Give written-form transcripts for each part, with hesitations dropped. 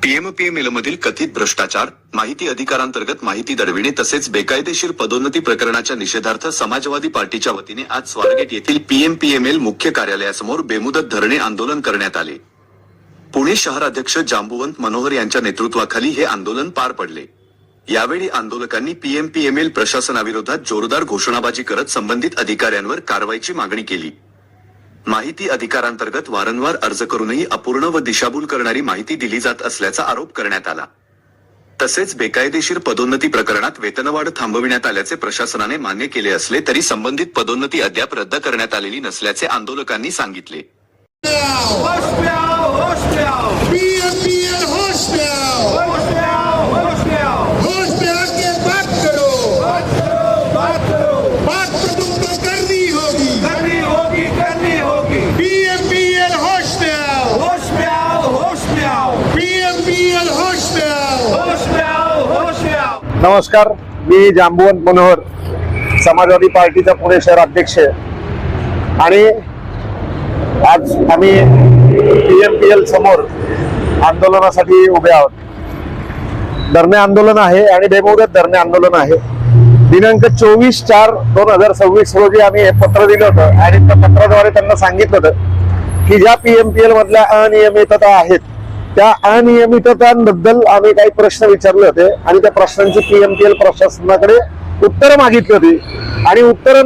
PMPML मधील कथित भ्रष्टाचार, माहिती अधिकारांतर्गत माहिती दडविणे तसेच बेकायदेशीर पदोन्नती प्रकरणाच्या निषेधार्थ समाजवादी पार्टीच्या वतीने आज स्वारगेट येथील पीएमपीएमएल मुख्य कार्यालयासमोर बेमुदत धरणे आंदोलन करण्यात आले. पुणे शहराध्यक्ष जांबुवंत मनोहर यांच्या नेतृत्वाखाली हे आंदोलन पार पडले. यावेळी आंदोलकांनी पीएमपीएमएल प्रशासनाविरोधात जोरदार घोषणाबाजी करत संबंधित अधिकाऱ्यांवर कारवाईची मागणी केली. माहिती अधिकारांतर्गत वारंवार अर्ज करूनही अपूर्ण व दिशाभूल करणारी माहिती दिली जात असल्याचा आरोप करण्यात आला. तसेच बेकायदेशीर पदोन्नती प्रकरणात वेतनवाढ थांबविण्यात आल्याचे प्रशासनाने मान्य केले असले तरी संबंधित पदोन्नती अद्याप रद्द करण्यात आलेली नसल्याचे आंदोलकांनी सांगितले. नमस्कार, मी जांबुवंत मनोहर, समाजवादी पार्टीचा पुणे शहर अध्यक्ष आणि आज आम्ही पीएमपीएल समोर आंदोलनासाठी उभे आहोत. धरणे आंदोलन आहे आणि बेमुदत धरणे आंदोलन आहे. दिनांक 24/4/2026 रोजी आम्ही हे पत्र दिलं होतं आणि त्या पत्राद्वारे त्यांना सांगितलं होतं की ज्या पीएमपीएल मधल्या अनियमितता आहेत त्या अनियमिततांबद्दल आम्ही काही प्रश्न विचारले होते आणि त्या प्रश्नांची पीएमपीएल प्रशासनाकडे उत्तर मागितली होती आणि उत्तर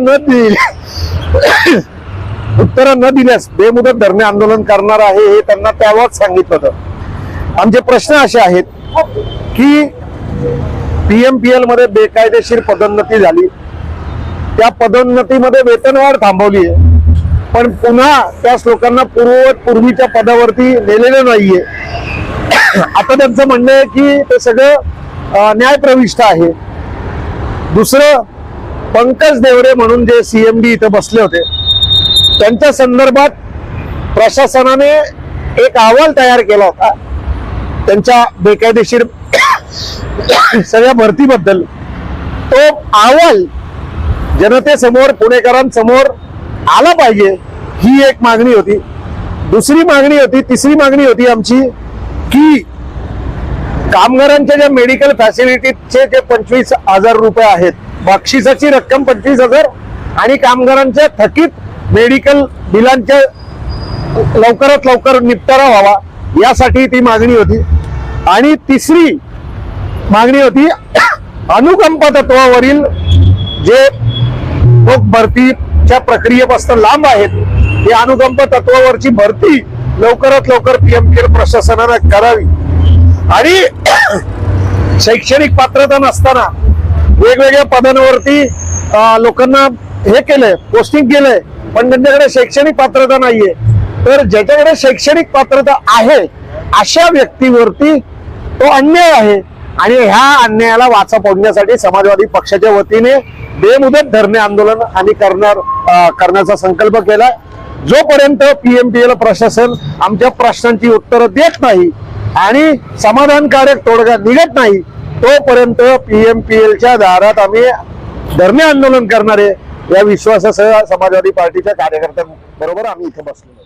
न दिल्यास बेमुदत धरणे आंदोलन करणार आहे हे त्यांना तेव्हाच सांगितलं होतं. आमचे प्रश्न असे आहेत की पीएमपीएल मध्ये बेकायदेशीर पदोन्नती झाली, त्या पदोन्नतीमध्ये वेतनवाढ थांबवली आहे, पण पुन्हा त्याच लोकांना पूर्वीच्या पदावरती नेलेलं नाहीये. आता त्यांचं म्हणणं आहे की ते सगळं न्यायप्रविष्ट आहे. दुसरं, पंकज देवरे म्हणून जे सीएमडी इथं बसले होते त्यांच्या संदर्भात प्रशासनाने एक अहवाल तयार केला होता त्यांच्या बेकायदेशीर सगळ्या भरतीबद्दल. तो अहवाल जनतेसमोर, पुणेकरांसमोर आला पाहिजे ही एक मागणी होती. तिसरी मागणी होती आमची की कामगारांच्या ज्या मेडिकल फॅसिलिटीचे जे 25,000 रुपये आहेत, बक्षिसाची रक्कम 25,000 आणि कामगारांच्या थकीत मेडिकल बिलांच्या लवकरात लवकर निपटारा व्हावा यासाठी ती मागणी होती. आणि तिसरी मागणी होती अनुकंपा तत्वावरील जे लोक भरतीच्या प्रक्रियेपासून लांब आहेत ही अनुकंपा तत्वावरची भरती लवकरात लवकर पीएमपीएल प्रशासनाने करावी. आणि शैक्षणिक पात्रता नसताना वेगवेगळ्या पदांवरती लोकांना हे केलंय, पोस्टिंग केलंय, पण त्यांच्याकडे शैक्षणिक पात्रता नाहीये. तर ज्याच्याकडे शैक्षणिक पात्रता आहे अशा व्यक्तीवरती तो अन्याय आहे आणि ह्या अन्यायाला वाचा फोडण्यासाठी समाजवादी पक्षाच्या वतीने बेमुदत धरणे आंदोलन आम्ही करण्याचा संकल्प केलाय. जोपर्यंत पीएमपीएल प्रशासन आमच्या प्रश्नांची उत्तरं देत नाही आणि समाधानकारक तोडगा निघत नाही तोपर्यंत पीएमपीएलच्या दारात आम्ही धरणे आंदोलन करणारे या विश्वासासह समाजवादी पार्टीच्या कार्यकर्त्यांबरोबर आम्ही इथे बसलो.